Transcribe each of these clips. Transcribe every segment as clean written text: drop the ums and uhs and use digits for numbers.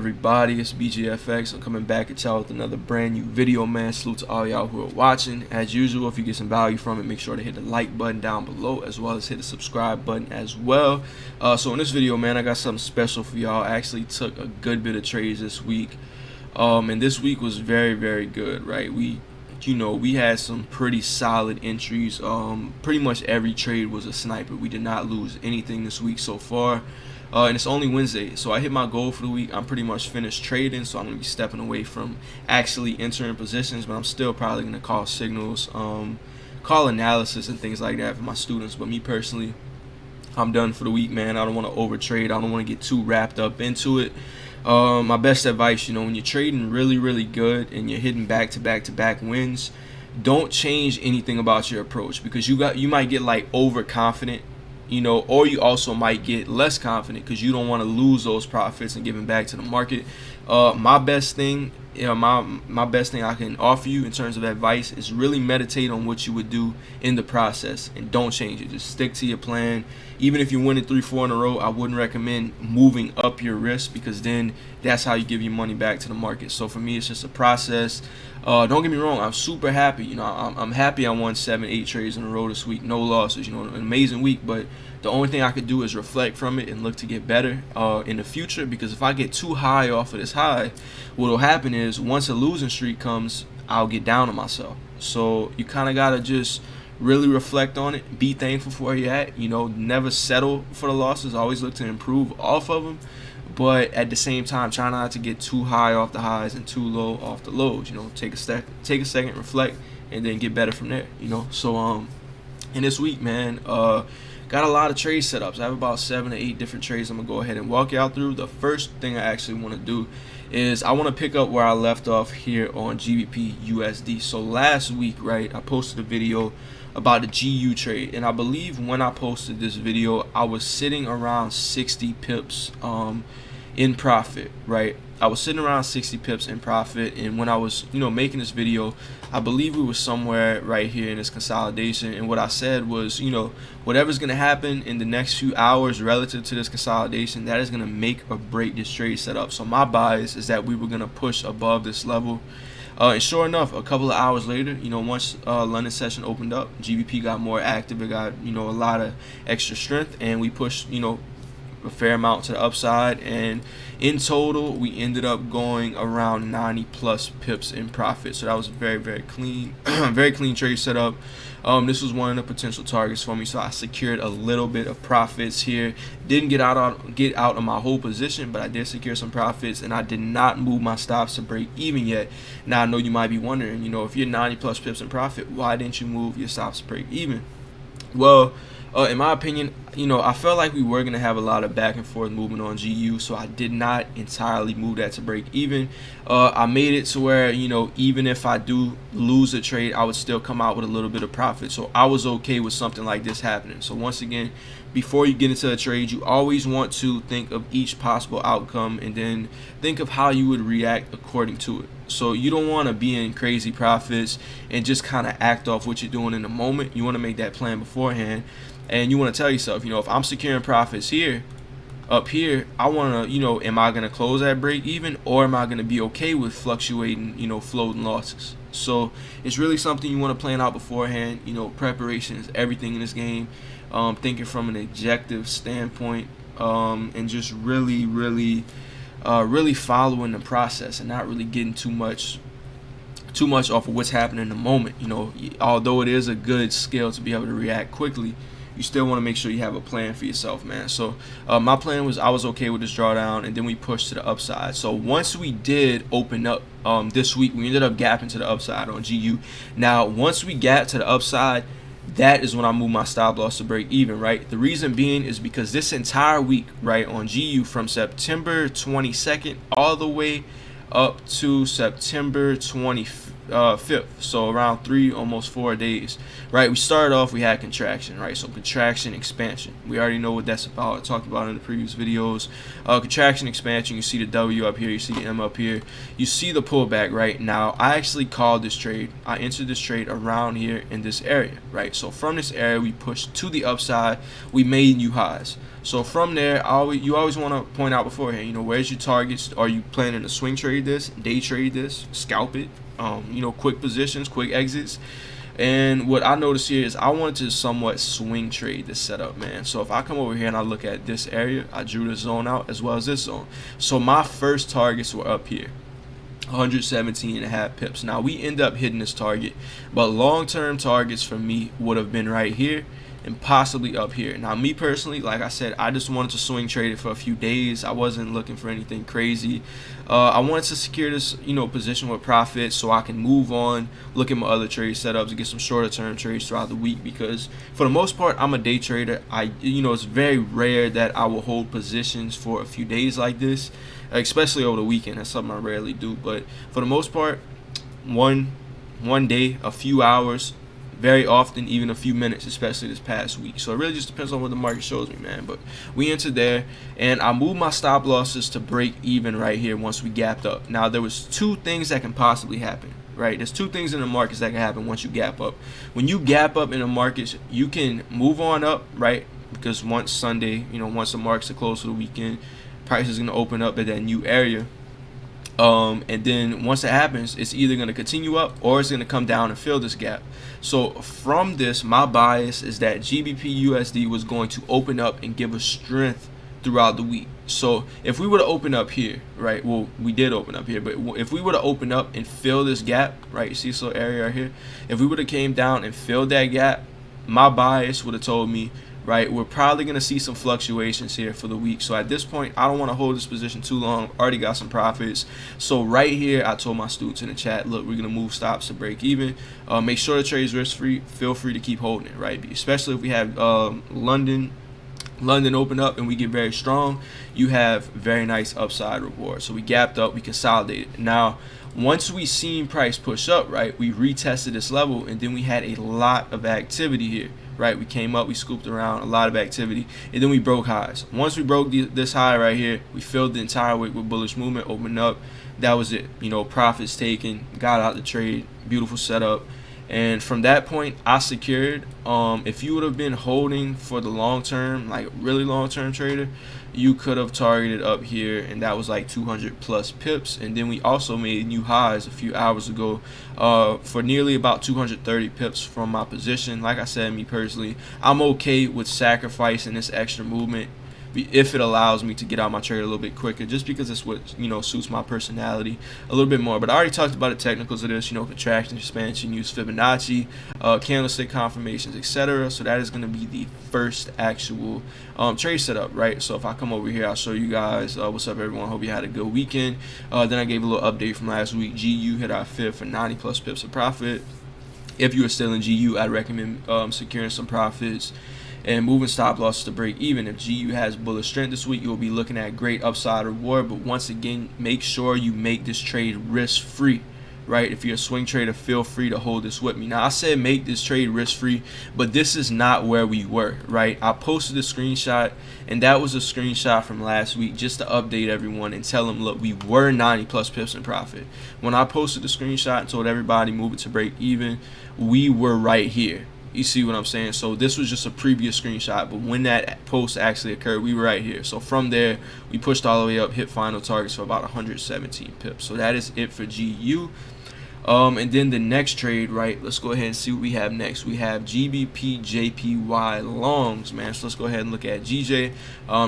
everybody? It's BGFX. I'm coming back at y'all with another brand new video, man. Salute to all y'all who are watching. As usual, if you get some value from it, make sure to hit the like button down below, as well as hit the subscribe button as well. So in this video, man, I got something special for y'all. I actually took a good bit of trades this week, and this week was very, very good, right? We had some pretty solid entries. Pretty much every trade was a sniper. We did not lose anything this week so far. And it's only Wednesday, so I hit my goal for the week. I'm pretty much finished trading, so I'm going to be stepping away from actually entering positions, but I'm still probably going to call signals, call analysis and things like that for my students. But me personally, I'm done for the week, man. I don't want to overtrade. I don't want to get too wrapped up into it. My best advice, when you're trading really, really good and you're hitting back-to-back wins, don't change anything about your approach, because you might get like overconfident, or you also might get less confident because you don't want to lose those profits and give them back to the market. My best thing, my best thing I can offer you in terms of advice is really meditate on what you would do in the process and don't change it. Just stick to your plan. Even if you're winning 3-4 in a row, I wouldn't recommend moving up your risk, because then that's how you give your money back to the market. So for me, it's just a process. Don't get me wrong, I'm super happy. I'm happy I won 7-8 trades in a row this week, no losses. An amazing week. But the only thing I could do is reflect from it and look to get better in the future, because if I get too high off of this high, what will happen is once a losing streak comes, I'll get down on myself. So you kind of got to just really reflect on it, be thankful for where you're at, never settle for the losses, always look to improve off of them. But at the same time, try not to get too high off the highs and too low off the lows. Take a second, reflect, and then get better from there. So in this week, man, got a lot of trade setups. I have about 7 to 8 different trades I'm gonna go ahead and walk y'all through. The first thing I actually want to do is I want to pick up where I left off here on GBP USD. So last week, right, I posted a video about the GU trade, and I believe when I posted this video, I was sitting around 60 pips in profit, right? I was sitting around 60 pips in profit, and when I was making this video, I believe we were somewhere right here in this consolidation. And what I said was, whatever's gonna happen in the next few hours relative to this consolidation, that is gonna make or break this trade setup. So my bias is that we were gonna push above this level. And sure enough, a couple of hours later, once London session opened up, GBP got more active. It got a lot of extra strength, and we pushed a fair amount to the upside, and in total we ended up going around 90 plus pips in profit. So that was a very, very clean very clean trade setup. This was one of the potential targets for me, so I secured a little bit of profits here. Didn't get out of my whole position, but I did secure some profits, and I did not move my stops to break even yet. Now I know you might be wondering, if you're 90 plus pips in profit, why didn't you move your stops to break even? Well, in my opinion, I felt like we were going to have a lot of back and forth movement on GU, so I did not entirely move that to break even. I made it to where, even if I do lose a trade, I would still come out with a little bit of profit. So I was okay with something like this happening. So once again, before you get into a trade, you always want to think of each possible outcome and then think of how you would react according to it. So you don't want to be in crazy profits and just kind of act off what you're doing in the moment. You want to make that plan beforehand, and you want to tell yourself, if I'm securing profits here, up here, I want to, am I going to close at break even, or am I going to be okay with fluctuating, floating losses? So it's really something you want to plan out beforehand. Preparation is everything in this game. Thinking from an objective standpoint, and just really following the process and not really getting too much off of what's happening in the moment. Although it is a good skill to be able to react quickly, you still want to make sure you have a plan for yourself, man. So my plan was, I was okay with this drawdown, and then we pushed to the upside. So once we did open up this week, we ended up gapping to the upside on GU. Now once we gap to the upside, that is when I move my stop loss to break even, right? The reason being is because this entire week, right, on GU from September 22nd all the way up to September 25th, 5th, so around 3, almost 4 days, right? We started off, we had contraction, right? So contraction, expansion, we already know what that's about. I talked about it in the previous videos. Contraction, expansion, you see the W up here, you see the M up here, you see the pullback. Right now, I actually called this trade. I entered this trade around here in this area, right? So from this area, we pushed to the upside, we made new highs. So from there, you always want to point out beforehand, you know, where's your targets? Are you planning to swing trade this, day trade this, scalp it? You know, quick positions, quick exits. And what I noticed here is I wanted to somewhat swing trade this setup, man. So if I come over here and I look at this area, I drew the zone out as well as this zone. So my first targets were up here, 117.5 pips. Now we end up hitting this target, but long-term targets for me would have been right here and possibly up here. Now me personally, like I said, I just wanted to swing trade it for a few days. I wasn't looking for anything crazy. I wanted to secure this, you know, position with profit so I can move on, look at my other trade setups and get some shorter term trades throughout the week, because for the most part I'm a day trader. You know, it's very rare that I will hold positions for a few days like this, especially over the weekend. That's something I rarely do, but for the most part, one day, a few hours, very often even a few minutes, especially this past week. So it really just depends on what the market shows me, man. But we entered there, and I moved my stop losses to break even right here once we gapped up. Now there was two things that can possibly happen, right? There's two things in the markets that can happen once you gap up. When you gap up in the markets, you can move on up, right? Because once Sunday, you know, once the markets are closed for the weekend, price is going to open up at that new area. And then once it happens, it's either going to continue up or it's going to come down and fill this gap. So from this, my bias is that GBP USD was going to open up and give us strength throughout the week. So if we were to open up here, right, well, we did open up here, but if we were to open up and fill this gap, right, you see this little area right here, if we would have came down and filled that gap, my bias would have told me, right, we're probably going to see some fluctuations here for the week. So at this point, I don't want to hold this position too long. Already got some profits. So right here, I told my students in the chat, look, we're going to move stops to break even. Make sure the trade's risk free. Feel free to keep holding it, right? Especially if we have London open up and we get very strong, you have very nice upside reward. So we gapped up, we consolidated. Now, once we seen price push up, right, we retested this level, and then we had a lot of activity here, right? We came up, we scooped around, a lot of activity, and then we broke highs. Once we broke this high right here, we filled the entire wick with bullish movement, opened up. That was it. You know, profits taken, got out the trade, beautiful setup. And from that point, I secured. If you would have been holding for the long term, like really long term trader, you could have targeted up here, and that was like 200 plus pips. And then we also made new highs a few hours ago for nearly about 230 pips from my position. Like I said, me personally, I'm okay with sacrificing this extra movement if it allows me to get out my trade a little bit quicker, just because it's what, you know, suits my personality a little bit more. But I already talked about the technicals of this, you know, contraction, expansion, use Fibonacci, candlestick confirmations, etc. So that is going to be the first actual trade setup, right? So if I come over here, I'll show you guys what's up, everyone. Hope you had a good weekend. Then I gave a little update from last week. GU hit our fib for 90 plus pips of profit. If you are still in GU, I'd recommend securing some profits and moving stop losses to break even. If GU has bullish strength this week, you'll be looking at great upside reward. But once again, make sure you make this trade risk free, right? If you're a swing trader, feel free to hold this with me. Now, I said make this trade risk free, but this is not where we were, right? I posted a screenshot, and that was a screenshot from last week just to update everyone and tell them, look, we were 90 plus pips in profit. When I posted the screenshot and told everybody move it to break even, we were right here. You see what I'm saying? So this was just a previous screenshot, but when that post actually occurred, we were right here. So from there, we pushed all the way up, hit final targets for about 117 pips. So that is it for GU. And then the next trade, right, let's go ahead and see what we have next. We have GBP JPY longs, man. So let's go ahead and look at GJ.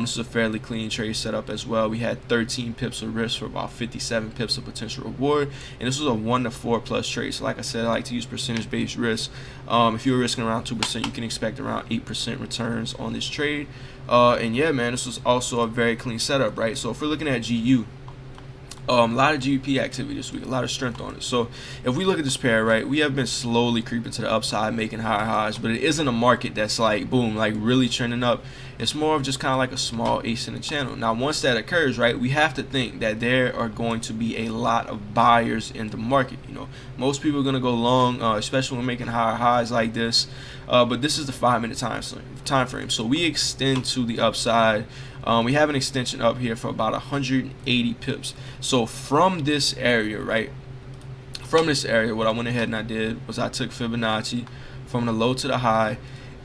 This is a fairly clean trade setup as well. We had 13 pips of risk for about 57 pips of potential reward, and this was a 1 to 4 plus trade. So like I said, I like to use percentage based risk. If you're risking around 2%, you can expect around 8% returns on this trade. And yeah, man, this was also a very clean setup, right? So if we're looking at GU, a lot of GBP activity this week, a lot of strength on it. So if we look at this pair, right, we have been slowly creeping to the upside, making higher highs, but it isn't a market that's like boom, like really trending up. It's more of just kind of like a small ace in the channel. Now once that occurs, right, we have to think that there are going to be a lot of buyers in the market. You know, most people are going to go long, especially when making higher highs like this, but this is the 5-minute time frame. So we extend to the upside. We have an extension up here for about 180 pips. So from this area, right, from this area, what I went ahead and I did was I took Fibonacci from the low to the high.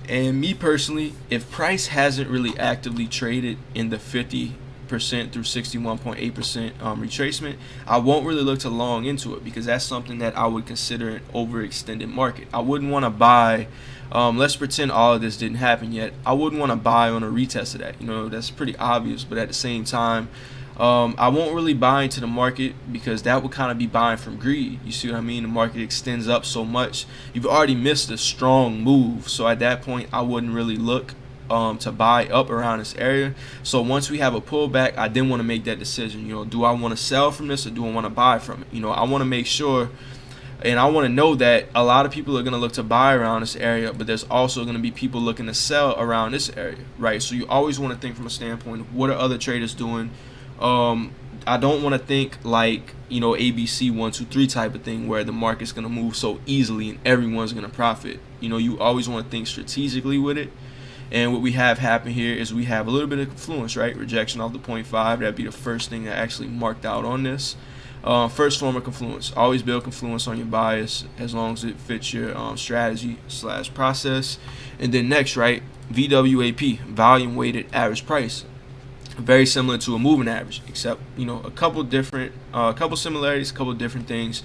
And me personally, if price hasn't really actively traded in the 50% through 61.8% retracement, I won't really look to long into it, because that's something that I would consider an overextended market. I wouldn't want to buy, let's pretend all of this didn't happen yet, I wouldn't want to buy on a retest of that. You know, that's pretty obvious, but at the same time, I won't really buy into the market, because that would kind of be buying from greed. You see what I mean? The market extends up so much, you've already missed a strong move. So at that point, I wouldn't really look to buy up around this area. So once we have a pullback, I then want to make that decision. You know, do I want to sell from this, or do I want to buy from it? You know, I want to make sure, and I want to know that a lot of people are going to look to buy around this area, but there's also going to be people looking to sell around this area, right? So you always want to think from a standpoint of what are other traders doing. I don't want to think like, you know, ABC 1, 2, 3 type of thing where the market's going to move so easily and everyone's going to profit. You know, you always want to think strategically with it. And what we have happen here is we have a little bit of confluence, right? Rejection off the 0.5. That'd be the first thing that actually marked out on this. First form of confluence. Always build confluence on your bias as long as it fits your strategy / process. And then next, right, VWAP, volume weighted average price. Very similar to a moving average, except, you know, a couple different, couple similarities, a couple different things,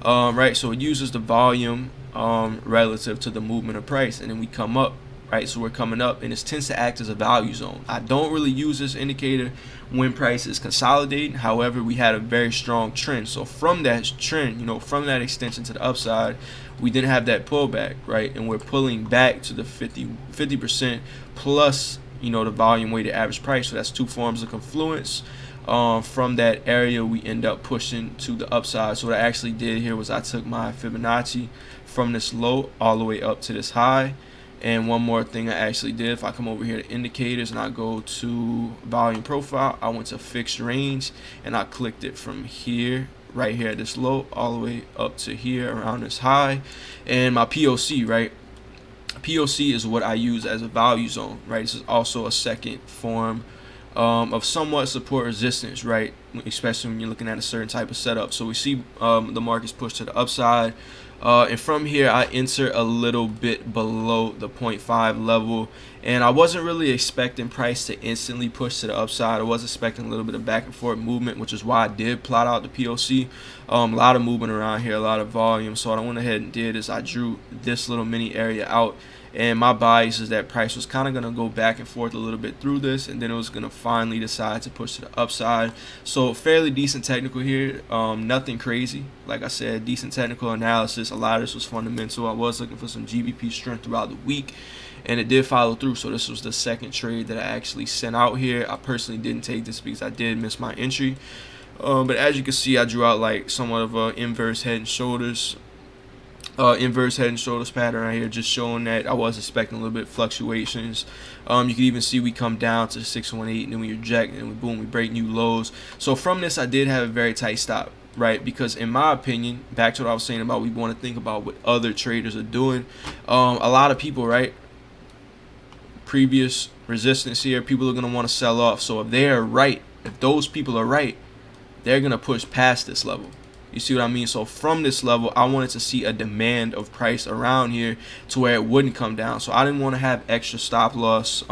right? So it uses the volume relative to the movement of price, and then we come up, right? So we're coming up, and it tends to act as a value zone. I don't really use this indicator when price is consolidating. However, we had a very strong trend. So from that trend, you know, from that extension to the upside, we didn't have that pullback, right? And we're pulling back to the 50% plus, you know, the volume weighted average price. So that's two forms of confluence. From that area, we end up pushing to the upside. So what I actually did here was I took my Fibonacci from this low all the way up to this high. And one more thing I actually did, if I come over here to indicators and I go to volume profile, I went to fixed range and I clicked it from here, right here at this low, all the way up to here around this high. And my POC, right? POC is what I use as a value zone, right? This is also a second form of somewhat support resistance, right? Especially when you're looking at a certain type of setup. So we see the market's pushed to the upside, and from here I enter a little bit below the 0.5 level, and I wasn't really expecting price to instantly push to the upside. I was expecting a little bit of back and forth movement, which is why I did plot out the POC. A lot of movement around here, a lot of volume. So what I went ahead and did is I drew this little mini area out, and my bias is that price was kind of going to go back and forth a little bit through this, and then it was going to finally decide to push to the upside. So fairly decent technical here, nothing crazy. Like I said, decent technical analysis. A lot of this was fundamental. I was looking for some GBP strength throughout the week, and it did follow through. So this was the second trade that I actually sent out here. I personally didn't take this because I did miss my entry, but as you can see, I drew out like somewhat of a inverse head and shoulders pattern right here, just showing that I was expecting a little bit of fluctuations. You can even see we come down to 618, and then we reject, and then boom, we break new lows. So from this, I did have a very tight stop, right? Because in my opinion, back to what I was saying about we want to think about what other traders are doing. A lot of people, right? Previous resistance here, people are going to want to sell off. So if they are right, if those people are right, they're going to push past this level. You see what I mean? So from this level, I wanted to see a demand of price around here to where it wouldn't come down. So I didn't want to have extra stop loss,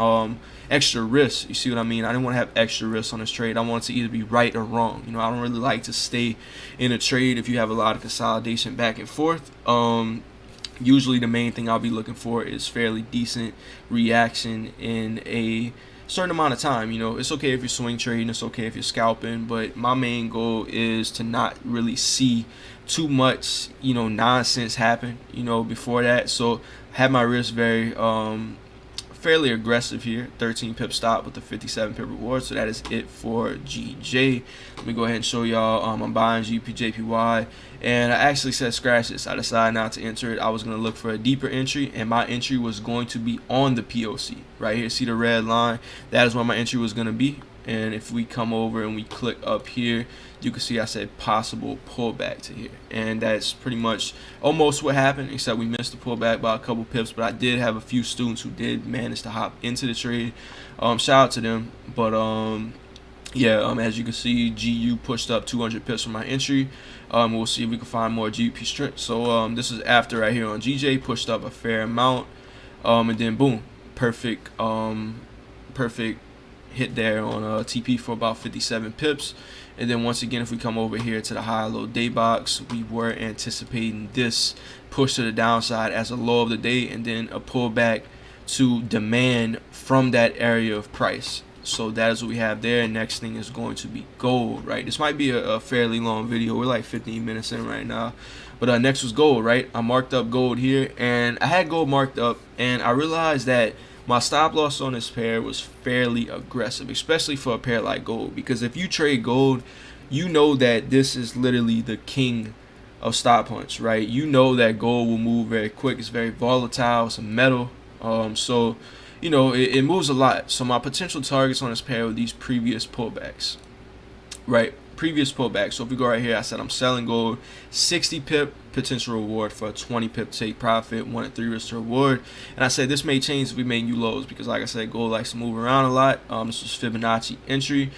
extra risk. You see what I mean? I didn't want to have extra risk on this trade. I wanted to either be right or wrong. You know, I don't really like to stay in a trade if you have a lot of consolidation back and forth. Usually the main thing I'll be looking for is fairly decent reaction in a certain amount of time. You know, it's okay if you're swing trading, it's okay if you're scalping, but my main goal is to not really see too much, you know, nonsense happen, you know, before that. So have my risk very fairly aggressive here. 13 pip stop with the 57 pip reward. So that is it for GJ. Let me go ahead and show y'all. I'm buying JPY, and I actually said scratch this. I decided not to enter it. I was going to look for a deeper entry, and my entry was going to be on the POC right here. See the red line? That is where my entry was going to be. And if we come over and we click up here, you can see I said possible pullback to here, and that's pretty much almost what happened, except we missed the pullback by a couple pips. But I did have a few students who did manage to hop into the trade. Shout out to them. But yeah, as you can see, GU pushed up 200 pips from my entry. We'll see if we can find more GP strength. So this is after right here on GJ pushed up a fair amount, and then boom, perfect hit there on TP for about 57 pips. And then once again, if we come over here to the high low day box, we were anticipating this push to the downside as a low of the day, and then a pullback to demand from that area of price. So that is what we have there. Next thing is going to be gold, right? This might be a fairly long video. We're like 15 minutes in right now. But next was gold, right? I marked up gold here, and I had gold marked up, and I realized that my stop loss on this pair was fairly aggressive, especially for a pair like gold, because if you trade gold, you know that this is literally the king of stop hunts, right? You know that gold will move very quick. It's very volatile. It's a metal. So, you know, it moves a lot. So my potential targets on this pair were these previous pullbacks, right? Previous pullback. So if we go right here, I said I'm selling gold, 60 pip potential reward for a 20 pip take profit, 1 and 3 risk to reward. And I said this may change if we make new lows, because like I said, gold likes to move around a lot. This was Fibonacci entry.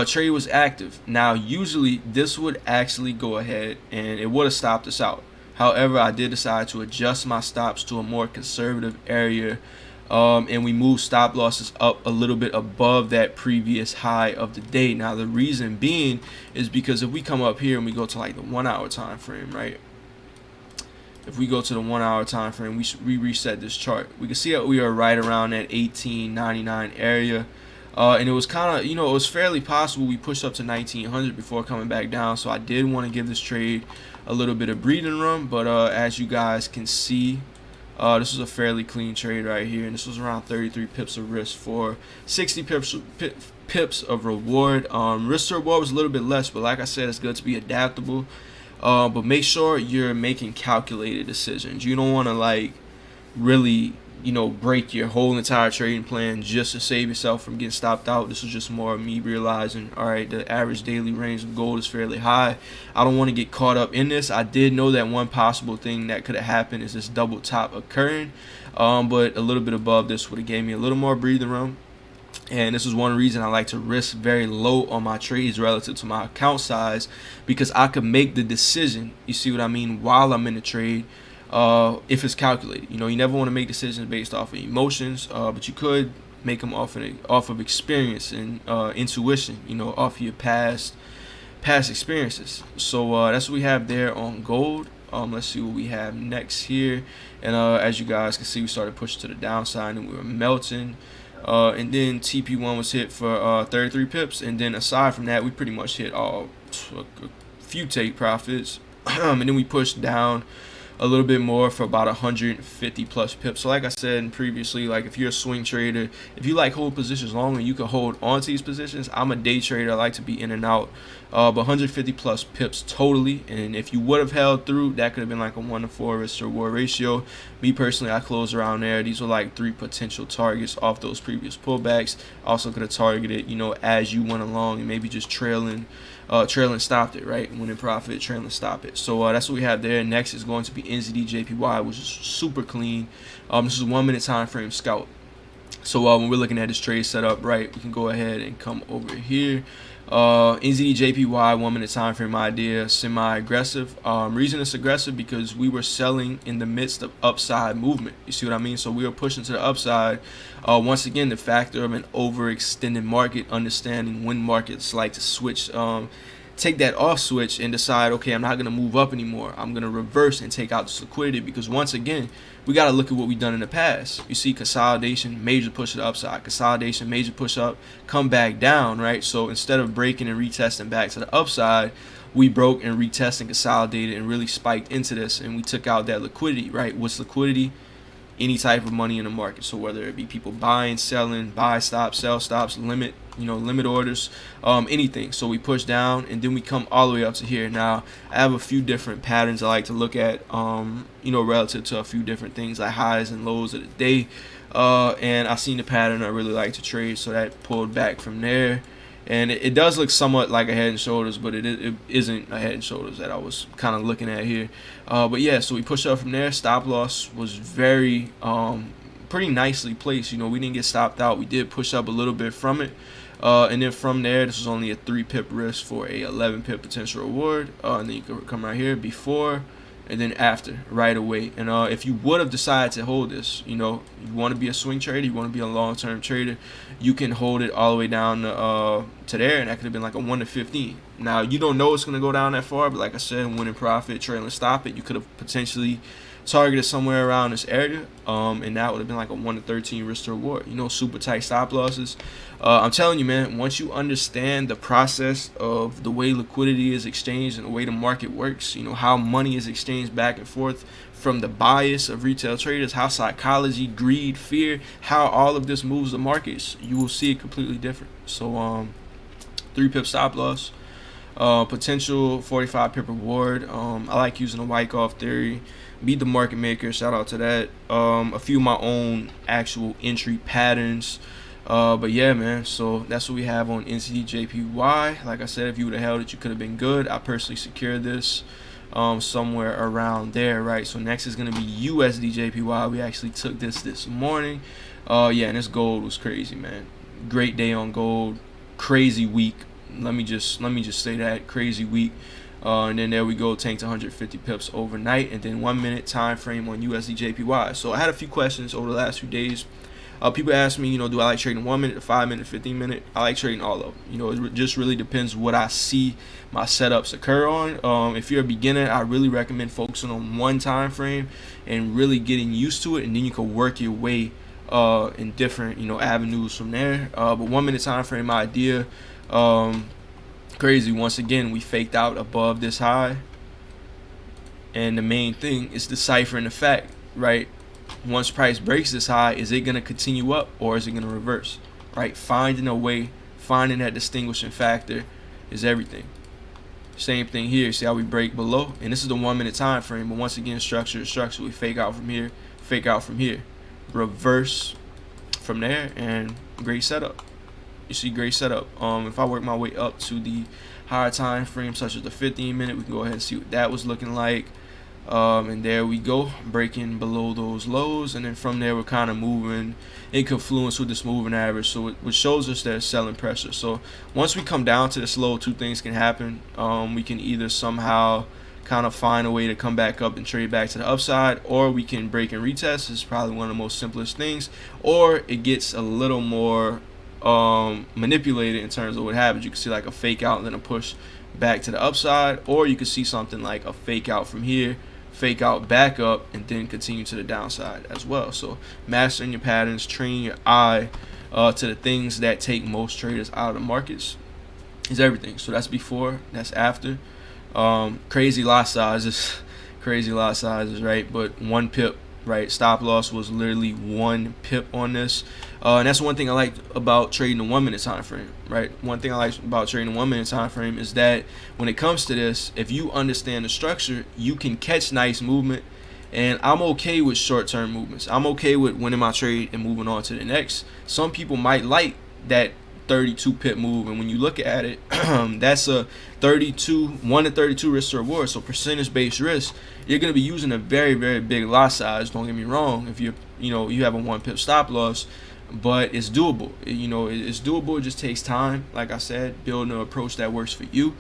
Trade was active. Now usually this would actually go ahead and it would have stopped us out. However, I did decide to adjust my stops to a more conservative area, and we moved stop losses up a little bit above that previous high of the day. Now the reason being is because if we come up here and we go to like the 1 hour time frame, right? If we go to the 1 hour time frame, we reset this chart. We can see that we are right around that 1899 area, and it was kind of, you know, it was fairly possible we pushed up to 1900 before coming back down. So I did want to give this trade a little bit of breathing room, but as you guys can see, this was a fairly clean trade right here, and this was around 33 pips of risk for 60 pips of reward. Risk to reward was a little bit less, but like I said, it's good to be adaptable. But make sure you're making calculated decisions. You don't want to like really, you know, break your whole entire trading plan just to save yourself from getting stopped out. This was just more of me realizing, all right, the average daily range of gold is fairly high. I don't want to get caught up in this. I did know that one possible thing that could have happened is this double top occurring, but a little bit above this would have gave me a little more breathing room. And this is one reason I like to risk very low on my trades relative to my account size, because I could make the decision, you see what I mean, while I'm in the trade, if it's calculated. You know, you never want to make decisions based off of emotions, but you could make them off of experience and intuition, you know, off of your past experiences. So that's what we have there on gold. Let's see what we have next here. And as you guys can see, we started pushing to the downside and we were melting. And then TP1 was hit for 33 pips. And then aside from that, we pretty much hit a few take profits. And then we pushed down a little bit more for about 150 plus pips. So like I said previously, like if you're a swing trader, if you like hold positions long and you can hold onto these positions, I'm a day trader. I like to be in and out. But 150 plus pips totally. And if you would have held through, that could have been like a 1 to 4 risk to reward ratio. Me personally, I closed around there. These were like 3 potential targets off those previous pullbacks. Also could have targeted, you know, as you went along and maybe just trailing stopped it, right? When in profit, trailing stop it. So that's what we have there. Next is going to be NZD JPY, which is super clean. This is a 1 minute time frame scout. So when we're looking at this trade setup, right, we can go ahead and come over here. NZD JPY 1 minute time frame idea, semi-aggressive. Reason it's aggressive because we were selling in the midst of upside movement. You see what I mean? So we were pushing to the upside. Once again, the factor of an overextended market, understanding when markets like to switch, take that off switch and decide, okay, I'm not going to move up anymore. I'm going to reverse and take out this liquidity, because once again, we got to look at what we've done in the past. You see consolidation, major push to the upside, consolidation, major push up, come back down, right? So instead of breaking and retesting back to the upside, we broke and retested and consolidated and really spiked into this, and we took out that liquidity, right? What's liquidity? any type of money in the market. So whether it be people buying, selling, buy stops, sell stops, limit orders, anything. So we push down and then we come all the way up to here. Now I have a few different patterns I like to look at, relative to a few different things like highs and lows of the day. And I seen the pattern I really like to trade, so that pulled back from there. And it does look somewhat like a head and shoulders, but it isn't a head and shoulders that I was kind of looking at here. But yeah, so we pushed up from there. Stop loss was very pretty nicely placed. We didn't get stopped out. We did push up a little bit from it. And then from there, this was only a 3 pip risk for a 11 pip potential reward. And then you can come right here before and then after right away. And if you would have decided to hold this, you want to be a swing trader, you want to be a long-term trader, you can hold it all the way down to there, and that could have been like a 1 to 15. Now you don't know it's going to go down that far, but like I said, winning profit, trailing stop it, you could have potentially targeted somewhere around this area, and that would have been like a 1 to 13 risk to reward. Super tight stop losses. I'm telling you, man, once you understand the process of the way liquidity is exchanged and the way the market works, how money is exchanged back and forth, from the bias of retail traders, how psychology, greed, fear, how all of this moves the markets, you will see it completely different. So 3 pip stop loss, potential 45 pip reward. I like using the Wyckoff theory. Beat the market maker, shout out to that. A few of my own actual entry patterns. But yeah, man, so that's what we have on Usd Chf. Like I said, if you would have held it, you could have been good. I personally secured this somewhere around there, right? So next is going to be USD Chf. We actually took this morning. Yeah, and this gold was crazy, man. Great day on gold. Crazy week. Let me just say that, crazy week. And then there we go, tanked 150 pips overnight, and then 1 minute time frame on USD Chf. So I had a few questions over the last few days. People ask me, do I like trading 1 minute, 5 minute, 15 minute? I like trading all of them. It just really depends what I see my setups occur on. If you're a beginner, I really recommend focusing on one time frame and really getting used to it, and then you can work your way in different avenues from there. But 1 minute time frame idea. Crazy. Once again, we faked out above this high, and the main thing is deciphering the fact, right? Once price breaks this high, is it going to continue up or is it going to reverse, right? Finding a way, finding that distinguishing factor is everything. Same thing here. See how we break below, and this is the 1 minute time frame, but once again, structure to structure. We fake out from here, fake out from here, reverse from there, and great setup. You see, great setup. If I work my way up to the higher time frame, such as the 15 minute, we can go ahead and see what that was looking like. And there we go, breaking below those lows, and then from there we're kind of moving in confluence with this moving average, so which shows us there's selling pressure. So once we come down to this low, two things can happen. We can either somehow kind of find a way to come back up and trade back to the upside, or we can break and retest. This is probably one of the most simplest things, or it gets a little more manipulated in terms of what happens. You can see like a fake out and then a push back to the upside, or you can see something like a fake out from here, fake out back up, and then continue to the downside as well. So mastering your patterns, training your eye to the things that take most traders out of the markets is everything. So that's before, that's after. Crazy lot sizes, right? But 1 pip, right? Stop loss was literally 1 pip on this. And that's one thing I like about trading the 1 minute time frame, right? One thing I like about trading the 1 minute time frame is that when it comes to this, if you understand the structure, you can catch nice movement. And I'm okay with short-term movements. I'm okay with winning my trade and moving on to the next. Some people might like that 32 pip move, and when you look at it, that's a 1 to 32 risk to reward. So percentage-based risk, you're going to be using a very, very big lot size. Don't get me wrong. If you have a 1 pip stop loss, but it's doable. It's doable. It just takes time. Like I said, building an approach that works for you.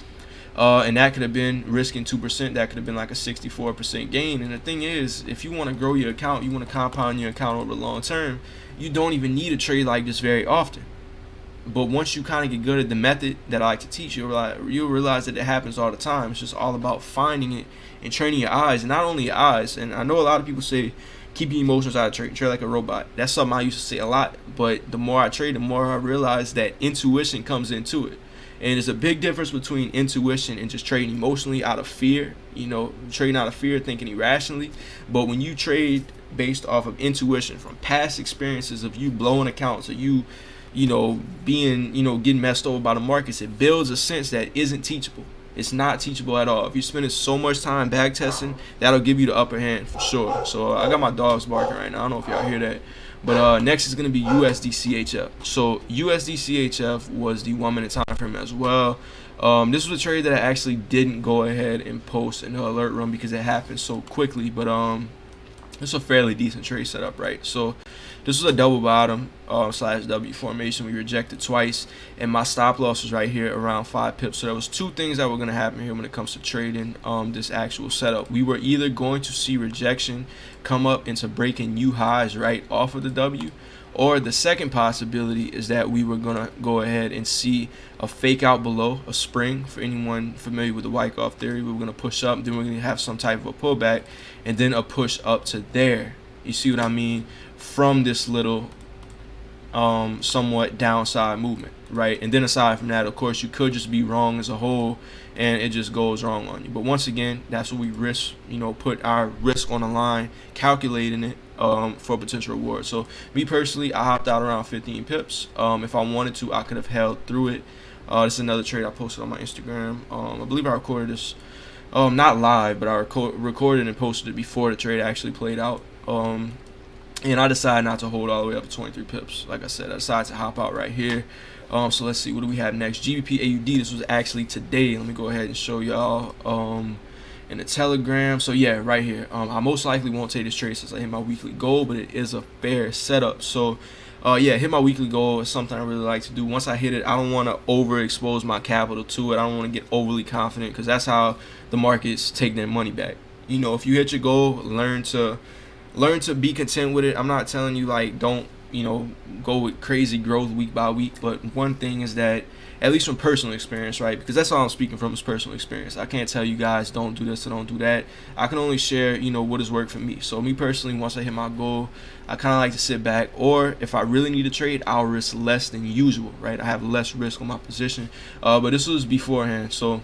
And that could have been risking 2%. That could have been like a 64% gain. And the thing is, if you want to grow your account, you want to compound your account over the long term, you don't even need a trade like this very often. But once you kind of get good at the method that I like to teach, you'll realize that it happens all the time. It's just all about finding it and training your eyes. And not only your eyes. And I know a lot of people say, keep your emotions out of trade like a robot. That's something I used to say a lot. But the more I trade, the more I realize that intuition comes into it. And there's a big difference between intuition and just trading emotionally out of fear, trading out of fear, thinking irrationally. But when you trade based off of intuition from past experiences of you blowing accounts, or you being, getting messed over by the markets, it builds a sense that isn't teachable. It's not teachable at all. If you're spending so much time back testing, that'll give you the upper hand for sure. So I got my dogs barking right now. I don't know if y'all hear that. But next is going to be USD Chf. So USD Chf was the 1 minute time frame as well. This was a trade that I actually didn't go ahead and post in the alert run because it happened so quickly. But it's a fairly decent trade setup, right? So this was a double bottom / W formation. We rejected twice, and my stop loss was right here around 5 pips. So there was two things that were going to happen here when it comes to trading this actual setup. We were either going to see rejection come up into breaking new highs right off of the W, or the second possibility is that we were going to go ahead and see a fake out below, a spring. For anyone familiar with the Wyckoff theory, we were going to push up, then we're going to have some type of a pullback, and then a push up to there. You see what I mean? From this little somewhat downside movement, right? And then aside from that, of course, you could just be wrong as a whole and it just goes wrong on you. But once again, that's what we risk, put our risk on the line, calculating it for potential reward. So me personally, I hopped out around 15 pips. If I wanted to, I could have held through it. This is another trade I posted on my Instagram. I believe I recorded this not live, but I recorded and posted it before the trade actually played out. And I decided not to hold all the way up to 23 pips. Like I said, I decided to hop out right here. So let's see, what do we have next? Gbp Aud. This was actually today. Let me go ahead and show y'all in the Telegram. So yeah, right here. I most likely won't take this trade since I hit my weekly goal, but it is a fair setup. So yeah, hit my weekly goal is something I really like to do. Once I hit it, I don't want to overexpose my capital to it. I don't want to get overly confident, because that's how the markets take their money back. If you hit your goal, learn to be content with it. I'm not telling you like don't go with crazy growth week by week, but one thing is that, at least from personal experience, right, because that's all I'm speaking from is personal experience. I can't tell you guys don't do this or don't do that. I can only share what has worked for me. So me personally, once I hit my goal, I kind of like to sit back, or if I really need to trade, I'll risk less than usual, right? I have less risk on my position. But this was beforehand. So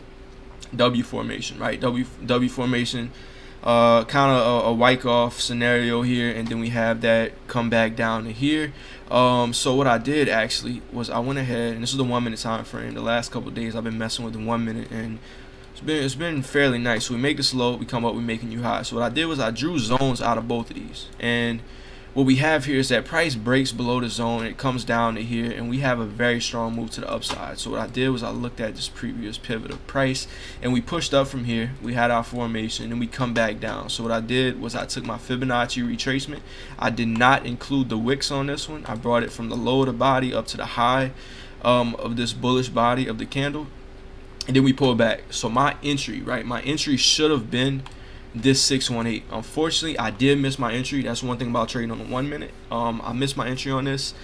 W formation, right? W formation. Kind of a Wyckoff scenario here, and then we have that come back down to here. So what I did actually was I went ahead, and this is the 1 minute time frame. The last couple of days I've been messing with the 1 minute, and it's been fairly nice. So we make this low, we come up, we make a new high. So what I did was I drew zones out of both of these, and what we have here is that price breaks below the zone, it comes down to here, and we have a very strong move to the upside. So what I did was I looked at this previous pivot of price, and we pushed up from here. We had our formation, and we come back down. So what I did was I took my Fibonacci retracement. I did not include the wicks on this one. I brought it from the low of the body up to the high of this bullish body of the candle, and then we pull back. So my entry, right, my entry should have been this 618. Unfortunately, I did miss my entry. That's one thing about trading on the 1 minute. I missed my entry on this,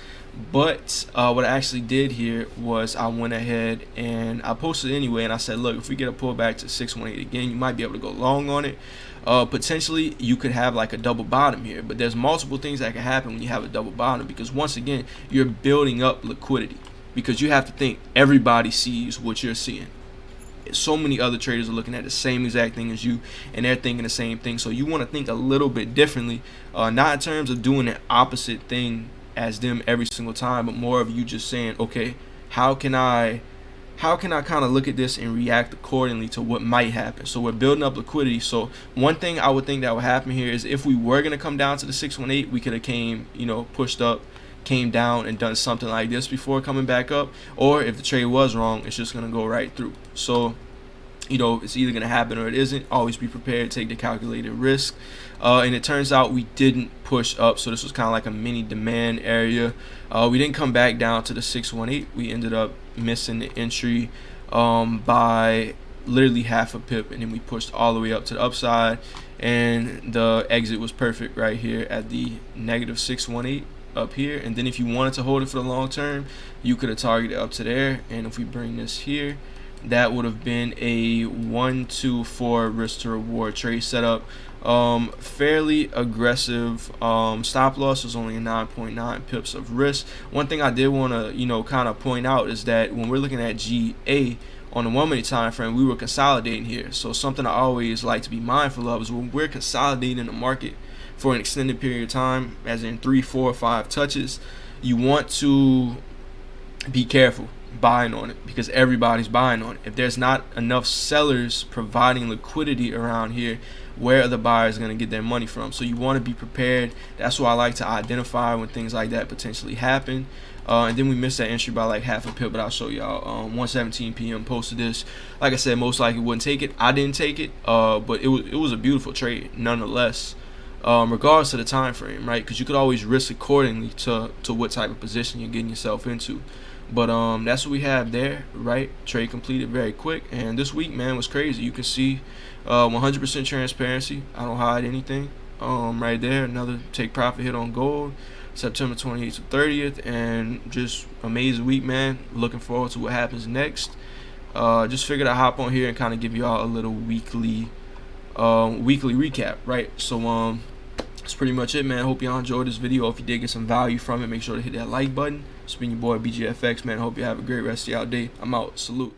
but what I actually did here was I went ahead and I posted anyway, and I said, look, if we get a pullback to 618 again, you might be able to go long on it. Potentially you could have like a double bottom here, but there's multiple things that can happen when you have a double bottom, because once again, you're building up liquidity, because you have to think everybody sees what you're seeing. So many other traders are looking at the same exact thing as you, and they're thinking the same thing. So you want to think a little bit differently, not in terms of doing the opposite thing as them every single time, but more of you just saying, okay, how can I kind of look at this and react accordingly to what might happen. So we're building up liquidity. So one thing I would think that would happen here is if we were going to come down to the 618, we could have came, pushed up, came down and done something like this before coming back up, or if the trade was wrong, it's just going to go right through. So it's either going to happen or it isn't. Always be prepared, take the calculated risk. And it turns out we didn't push up, so this was kind of like a mini demand area. We didn't come back down to the 618. We ended up missing the entry by literally half a pip, and then we pushed all the way up to the upside, and the exit was perfect right here at the negative 618 up here. And then if you wanted to hold it for the long term, you could have targeted up to there, and if we bring this here, that would have been a 1-2-4 risk to reward trade setup. Fairly aggressive. Stop loss was only a 9.9 pips of risk. One thing I did want to kind of point out is that when we're looking at GA on the 1 minute time frame, we were consolidating here. So something I always like to be mindful of is when we're consolidating the market for an extended period of time, as in 3, 4, 5 touches, you want to be careful buying on it, because everybody's buying on it. If there's not enough sellers providing liquidity around here, where are the buyers going to get their money from? So you want to be prepared. That's why I like to identify when things like that potentially happen. And then we missed that entry by like half a pip, but I'll show y'all. 1:17 p.m. posted this. Like I said, most likely wouldn't take it. I didn't take it, but it was a beautiful trade nonetheless. Regardless of the time frame, right? Because you could always risk accordingly to what type of position you're getting yourself into. But that's what we have there, right? Trade completed very quick, and this week, man, was crazy. You can see 100% transparency. I don't hide anything. Right there, another take profit hit on gold, September 28th to 30th, and just amazing week, man. Looking forward to what happens next. Just figured I'd hop on here and kind of give y'all a little weekly recap, right? So that's pretty much it, man. Hope y'all enjoyed this video. If you did get some value from it, make sure to hit that like button. It's been your boy BGFX, man. Hope you have a great rest of y'all day. I'm out. Salute.